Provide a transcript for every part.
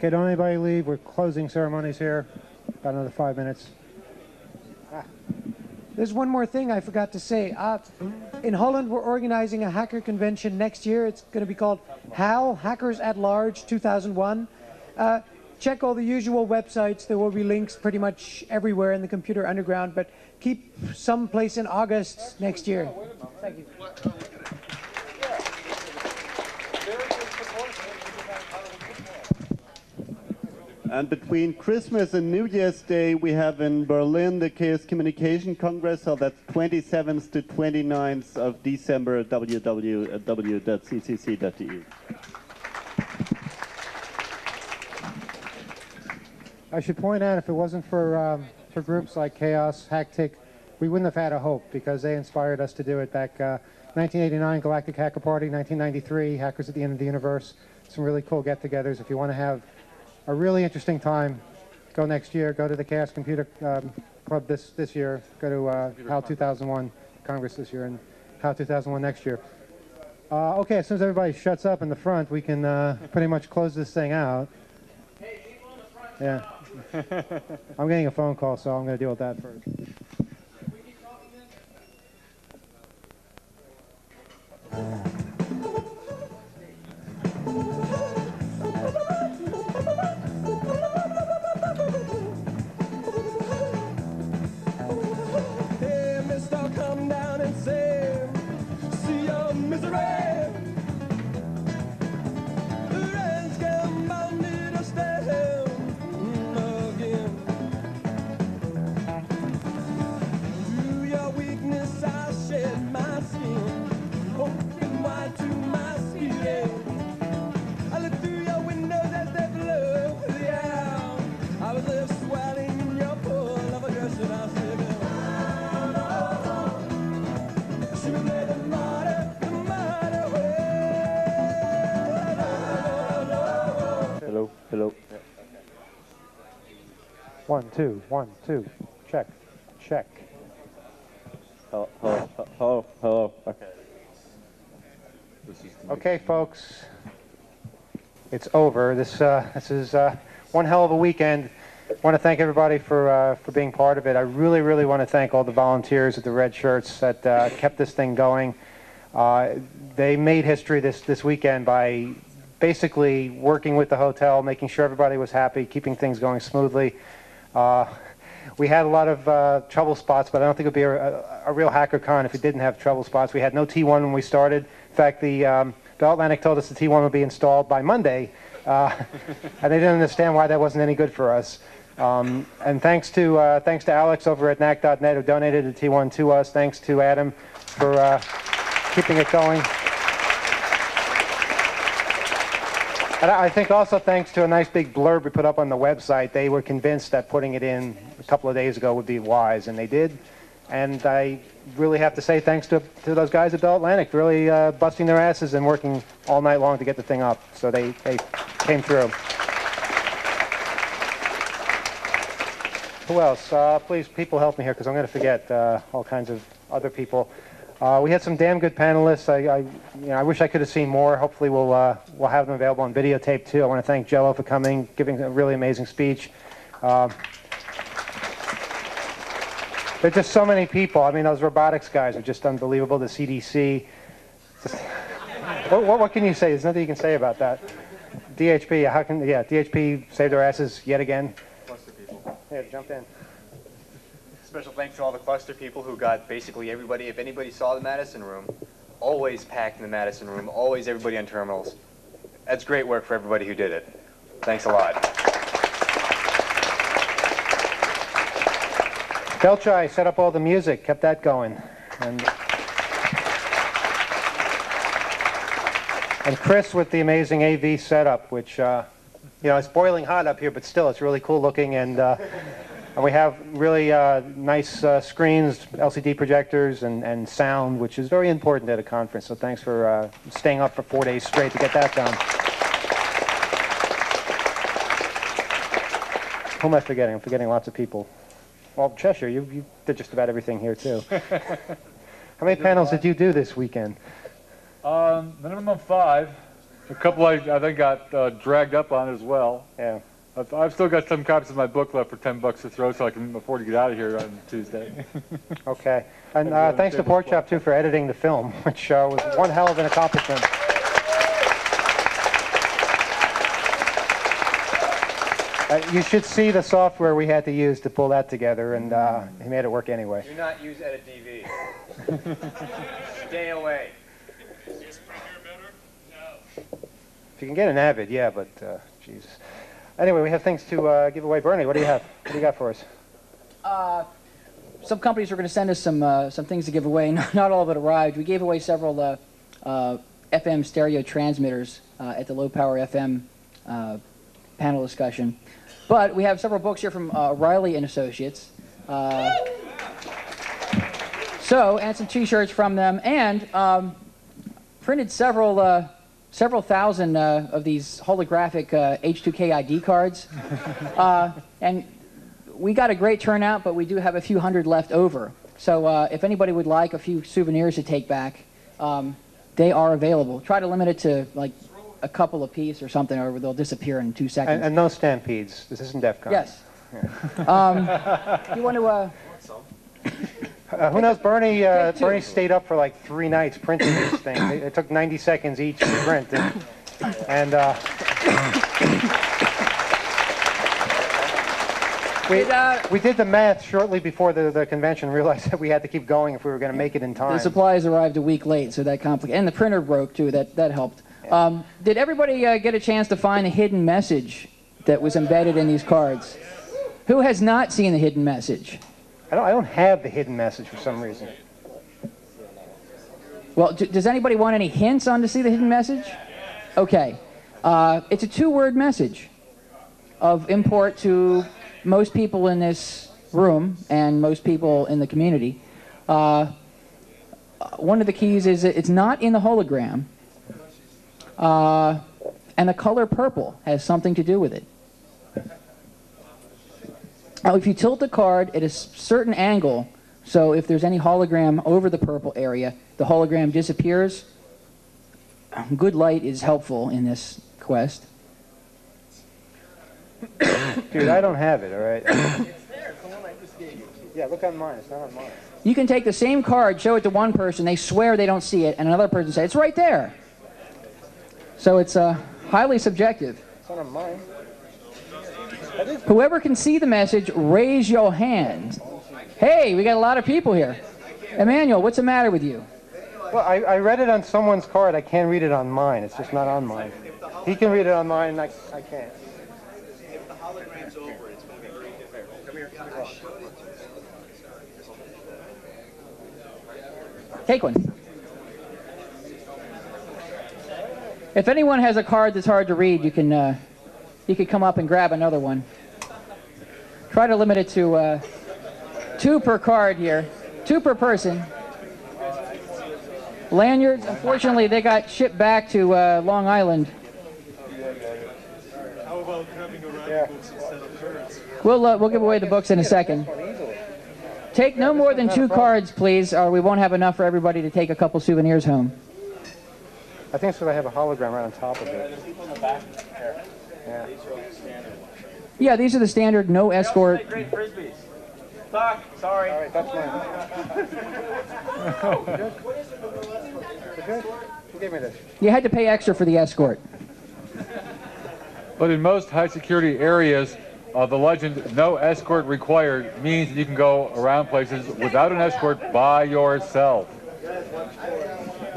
Okay, don't anybody leave. We're closing ceremonies here. About another 5 minutes. There's one more thing I forgot to say. In Holland, we're organizing a hacker convention next year. It's going to be called HAL, Hackers at Large 2001. Check all the usual websites. There will be links pretty much everywhere in the computer underground, but keep some place in August next year. Thank you. And between Christmas and New Year's Day, we have in Berlin the Chaos Communication Congress, so that's 27th to 29th of December at www.ccc.de. I should point out, if it wasn't for groups like Chaos, Hacktick, we wouldn't have had a hope, because they inspired us to do it back 1989, Galactic Hacker Party, 1993, Hackers at the End of the Universe. Some really cool get-togethers. If you want to have a really interesting time, go next year. Go to the Chaos Computer Club this year. Go to HAL 2001 Congress this year and HAL 2001 next year. Okay, as soon as everybody shuts up in the front, we can pretty much close this thing out. Hey, people in the front. Yeah. I'm getting a phone call, so I'm going to deal with that first. Hello. 1, 2, 1, 2. Check. Check. Hello. Okay. Okay, folks. It's over. This is one hell of a weekend. I want to thank everybody for being part of it. I really, really want to thank all the volunteers with the red shirts that kept this thing going. They made history this weekend by basically working with the hotel, making sure everybody was happy, keeping things going smoothly. We had a lot of trouble spots, but I don't think it would be a real hacker con if it didn't have trouble spots. We had no T1 when we started. In fact, the Bell Atlantic told us the T1 would be installed by Monday, and they didn't understand why that wasn't any good for us. And thanks to Alex over at knack.net who donated the T1 to us. Thanks to Adam for keeping it going. And I think also thanks to a nice big blurb we put up on the website, they were convinced that putting it in a couple of days ago would be wise, and they did. And I really have to say thanks to those guys at Bell Atlantic for really busting their asses and working all night long to get the thing up. So they came through. Who else? Please, people help me here, because I'm going to forget all kinds of other people. We had some damn good panelists. I wish I could have seen more. Hopefully we'll have them available on videotape too. I want to thank Jello for coming, giving a really amazing speech. There's just so many people. I mean, those robotics guys are just unbelievable. The CDC. What can you say? There's nothing you can say about that. DHP. DHP saved their asses yet again. Cluster people. Here, jump in. Special thanks to all the cluster people who got basically everybody. If anybody saw the Madison room, always packed in the Madison room, always everybody on terminals. That's great work for everybody who did it. Thanks a lot. Belchai set up all the music, kept that going. And Chris with the amazing AV setup, which, it's boiling hot up here, but still it's really cool looking. And we have really nice screens, LCD projectors, and sound, which is very important at a conference. So thanks for staying up for 4 days straight to get that done. Who am I forgetting? I'm forgetting lots of people. Well, Cheshire, you did just about everything here, too. How many panels did you do this weekend? Minimum of 5. A couple I think got dragged up on as well. Yeah. I've still got some copies of my book left for $10 to throw, so I can afford to get out of here on Tuesday. Okay. And thanks to Porkchop, too, for editing the film, which was one hell of an accomplishment. You should see the software we had to use to pull that together, and he made it work anyway. Do not use Edit DV. Stay away. If you can get an Avid, yeah, but Jesus. Anyway, we have things to give away. Bernie, what do you have? What do you got for us? Some companies are going to send us some things to give away. Not all of it arrived. We gave away several FM stereo transmitters at the Low Power FM panel discussion. But we have several books here from Riley and Associates. And some T-shirts from them, and printed several thousand of these holographic H2K ID cards. And we got a great turnout, but we do have a few hundred left over. So if anybody would like a few souvenirs to take back, they are available. Try to limit it to like a couple apiece or something, or they'll disappear in 2 seconds. And no stampedes. This isn't DEF CON. Yes. Yeah. You want to... who knows? Bernie stayed up for like 3 nights printing these things. It took 90 seconds each to print. We did the math shortly before the convention, realized that we had to keep going if we were going to make it in time. The supplies arrived a week late, so that complicated. And the printer broke, too. That helped. Yeah. Did everybody get a chance to find the hidden message that was embedded in these cards? Who has not seen the hidden message? I don't have the hidden message for some reason. Well, does anybody want any hints on to see the hidden message? Okay. It's a 2-word message of import to most people in this room and most people in the community. One of the keys is that it's not in the hologram, and the color purple has something to do with it. Now, if you tilt the card at a certain angle, so if there's any hologram over the purple area, the hologram disappears. Good light is helpful in this quest. Dude, I don't have it, all right? It's there, the one I just gave you. Yeah, look on mine. It's not on mine. You can take the same card, show it to one person, they swear they don't see it, and another person says, it's right there. So it's highly subjective. It's not on mine. Whoever can see the message, raise your hand. Hey, we got a lot of people here. Emmanuel, what's the matter with you? Well, I read it on someone's card. I can't read it on mine. It's just not on mine. He can read it on mine, and I can't. If the hologram's over, it's going to be very difficult. Come here. Take one. If anyone has a card that's hard to read, you can come up and grab another one. Try to limit it to 2 per card here, 2 per person. Lanyards, unfortunately, they got shipped back to Long Island. How about grabbing around books instead of cards? We'll give away the books in a second. Take no more than 2 cards, please, or we won't have enough for everybody to take a couple souvenirs home. I think it's because I have a hologram right on top of it. Yeah. Yeah, these are the standard no escort. Great frisbees. Fuck, sorry. All right, that's mine. You good? Who gave me this? You had to pay extra for the escort. But in most high-security areas, the legend, no escort required, means that you can go around places without an escort by yourself.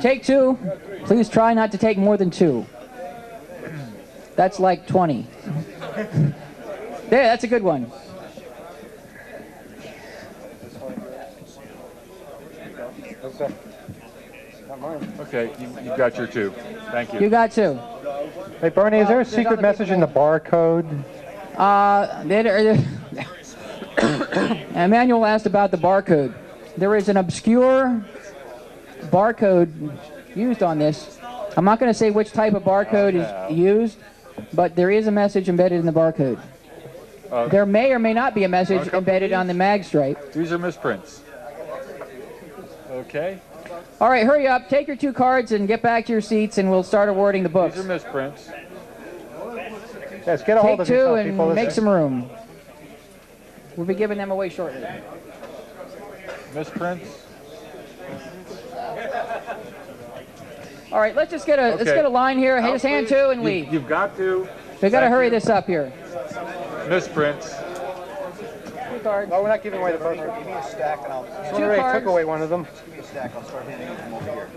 Take 2. Please try not to take more than 2. That's like 20. There, that's a good one. Not mine. Okay, you got your 2. Thank you. You got 2. Hey, Bernie, is there a secret message in the barcode? Emmanuel asked about the barcode. There is an obscure barcode used on this. I'm not going to say which type of barcode is used, but there is a message embedded in the barcode. There may or may not be a message embedded on the mag stripe. These are misprints. Okay. All right, hurry up. Take your 2 cards and get back to your seats, and we'll start awarding the books. These are misprints. Yes, get a hold Take of 2 yourself, and people. make some room. We'll be giving them away shortly. Misprints. All right, let's just get a let's get a line here. Just hand 2 and leave. You've got to. We got to hurry this up here. Misprints. 2 cards. Oh, we're not giving away the first one. Give me a stack and I'll Someone already took away one of them. give me a stack. I'll start handing them over here.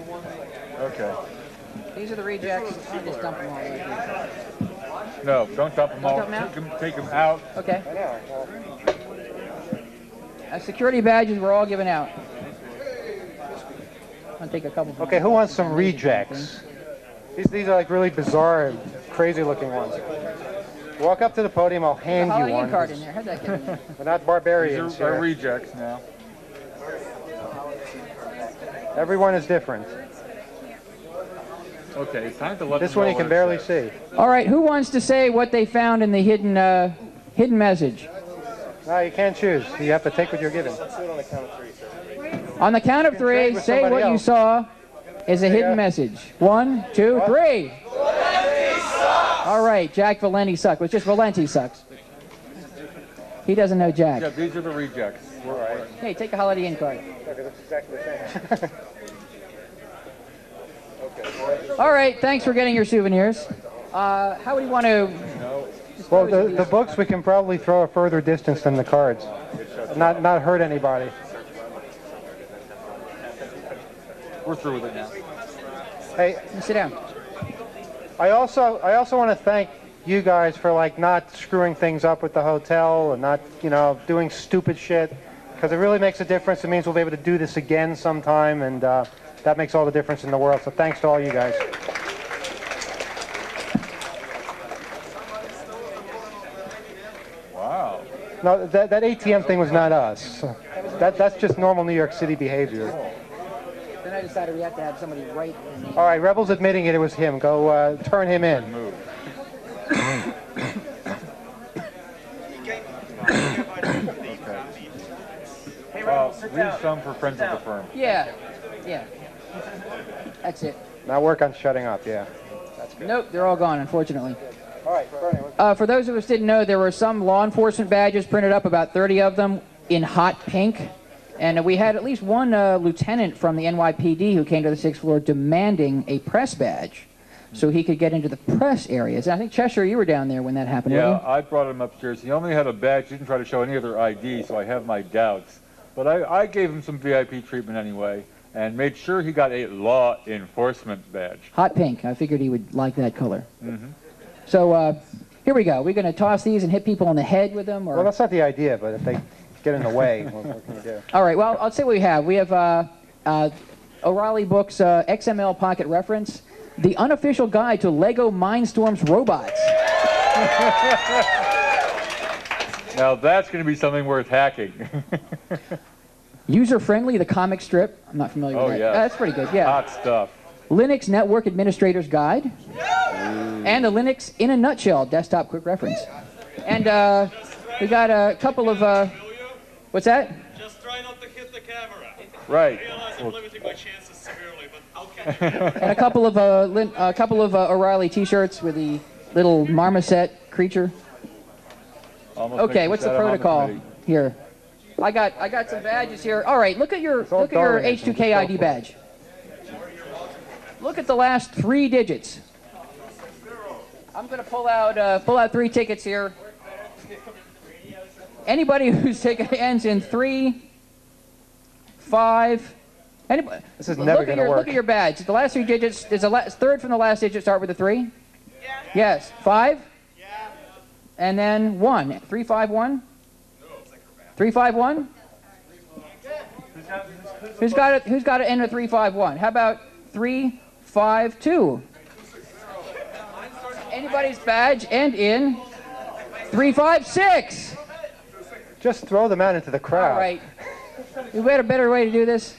Okay. These are the rejects. I'll just dump them all right here. No, don't dump them all. Don't dump them Take them out. Okay. Security badges were all given out. I'll take a couple. Okay, who wants some rejects? These are like really bizarre, crazy looking ones. Walk up to the podium, I'll hand you Halloween one. card in there. How'd that get in there? We're not barbarians These are here. rejects now. Everyone is different. Okay, it's time to let This them one know you can what it barely says. see. All right, who wants to say what they found in the hidden message? No, you can't choose. You have to take what you're given. On the count of trade 3, with say somebody what you else. saw is a hidden message. 1, 2, 3. All right, Jack Valenti sucks. It's just Valenti sucks. He doesn't know Jack. Yeah, these are the rejects. All right. Hey, take a Holiday Inn card. That's exactly the same. All right, thanks for getting your souvenirs. How would you want to... Well, the books we can probably throw a further distance than the cards. Not hurt anybody. We're through with it now. Hey, Sit down. I also want to thank you guys for like not screwing things up with the hotel and not, you know, doing stupid shit, because it really makes a difference. It means we'll be able to do this again sometime, and that makes all the difference in the world. So thanks to all you guys. Wow. No, that ATM thing was not us. That's just normal New York City behavior. Then I decided we have to have somebody write in the... All right, Rebel's admitting it was him. Go turn him in. Move. Leave some for friends of the firm. Yeah. That's it. Now work on shutting up, yeah. Nope, they're all gone, unfortunately. All right, Bernie. For those of us who didn't know, there were some law enforcement badges printed up, about 30 of them, in hot pink. And we had at least one lieutenant from the NYPD who came to the 6th floor demanding a press badge so he could get into the press areas. And I think, Cheshire, you were down there when that happened, Yeah, weren't you? I brought him upstairs. He only had a badge. He didn't try to show any other ID, so I have my doubts. But I gave him some VIP treatment anyway and made sure he got a law enforcement badge. Hot pink. I figured he would like that color. Mm-hmm. So here we go. We're going to toss these and hit people on the head with them? Or... Well, that's not the idea, but if they get in the way, what can you do? All right, well, I'll say what we have. We have O'Reilly Books XML Pocket Reference, the unofficial guide to Lego Mindstorm's robots. Now that's going to be something worth hacking. User-friendly, the comic strip. I'm not familiar with that. Yeah. That's pretty good, yeah. Hot stuff. Linux Network Administrator's Guide. And a Linux in a Nutshell desktop quick reference. And we got a couple of... what's that? Just try not to hit the camera. Right. I realize I'm limiting my chances severely, but okay. And a couple of O'Reilly T-shirts with the little marmoset creature. Almost Okay, makes what's me the sad I'm on protocol committee. here? I got some badges here. All right, look at your Darwinism. H2K ID badge. Look at the last 3 digits. I'm going to pull out 3 tickets here. Anybody whose ticket ends in 3, 5. Anybody? This is never going to work. Look at your badge. The last 3 digits. Does the third from the last digit start with a 3? Yeah. Yes. 5. Yeah. And then 1. 351. 351. Who's got it? Who's got it end with 351? How about 352? Anybody's badge end in 356. Just throw them out into the crowd. All right. We had a better way to do this.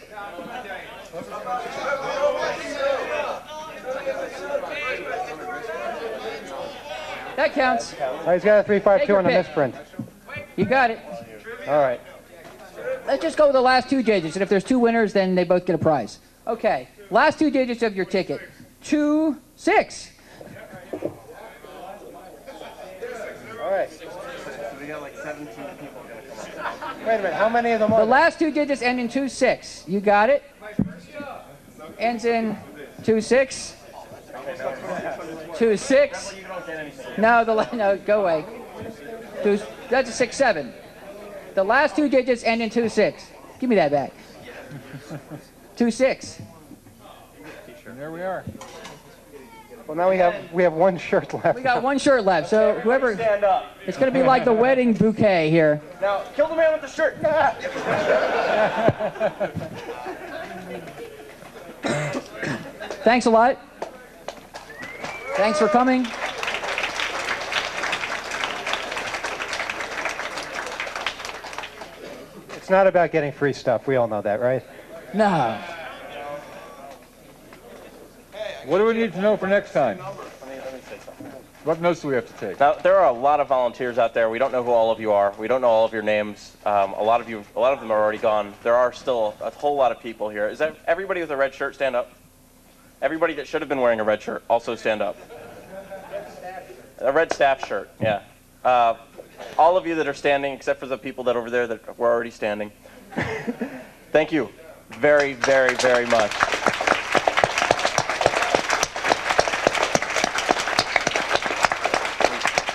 That counts. All right, he's got a 352 on the pick. misprint. You got it. All right. Let's just go with the last 2 digits, and if there's 2 winners, then they both get a prize. Okay, last two digits of your ticket. 26. All right. So we got like 17 people gonna come up. Wait a minute. How many of them The are there? last two digits end in 26. You got it? Ends in 26. 26. No, no, go away. That's a 6-7. The last two digits end in 26. Give me that back. 26. And there we are. Well, now we have one shirt left. We got one shirt left, so whoever. Stand up. It's going to be like the wedding bouquet here. Now, kill the man with the shirt. Thanks a lot. Thanks for coming. It's not about getting free stuff. We all know that, right? No. What do we need to know for next time? What notes do we have to take? Now, there are a lot of volunteers out there. We don't know who all of you are. We don't know all of your names. A lot of them are already gone. There are still a whole lot of people here. Is that everybody with a red shirt stand up? Everybody that should have been wearing a red shirt also stand up. A red staff shirt, yeah. All of you that are standing, except for the people that over there that were already standing. Thank you very, very, very much.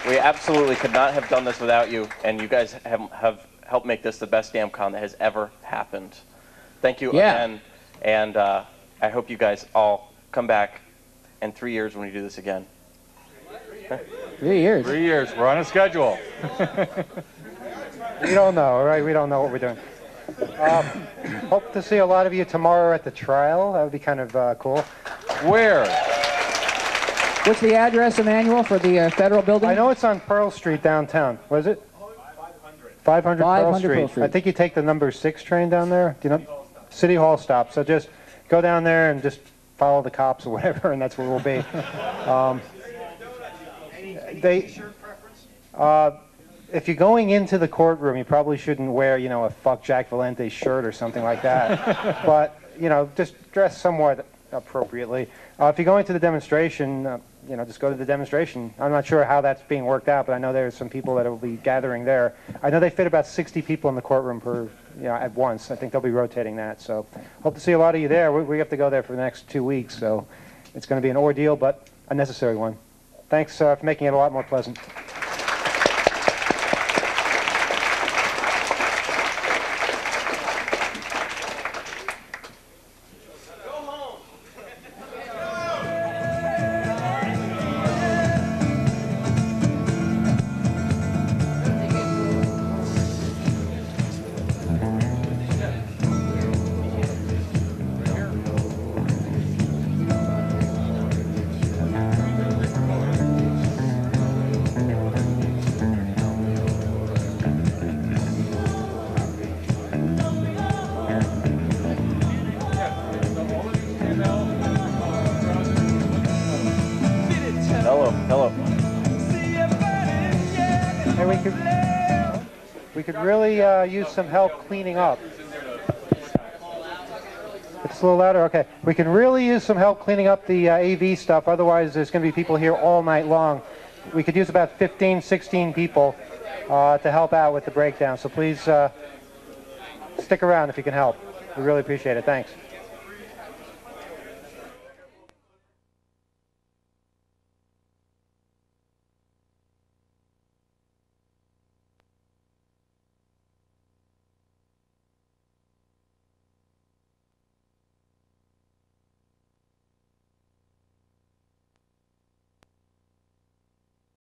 We absolutely could not have done this without you, and you guys have helped make this the best damn con that has ever happened. Thank you again, and I hope you guys all come back in 3 years when we do this again. 3 years. 3 years. We're on a schedule. We don't know, all right? We don't know what we're doing. Hope to see a lot of you tomorrow at the trial. That would be kind of cool. Where? What's the address, Emmanuel, for the federal building? I know it's on Pearl Street downtown. What is it? 500 Pearl Street. I think you take the number 6 train down there. Do you know? City Hall stop. So just go down there and just follow the cops or whatever, and that's where we'll be. If you're going into the courtroom, you probably shouldn't wear, you know, a "fuck Jack Valente" shirt or something like that. But you know, just dress somewhat appropriately. If you're going to the demonstration, you know, just go to the demonstration. I'm not sure how that's being worked out, but I know there's some people that will be gathering there. I know they fit about 60 people in the courtroom at once. I think they'll be rotating that. So hope to see a lot of you there. We have to go there for the next 2 weeks, so it's going to be an ordeal, but a necessary one. Thanks for making it a lot more pleasant. We could really use some help cleaning up. It's a little louder? Okay. We can really use some help cleaning up the AV stuff. Otherwise, there's going to be people here all night long. We could use about 15, 16 people to help out with the breakdown. So please stick around if you can help. We really appreciate it. Thanks.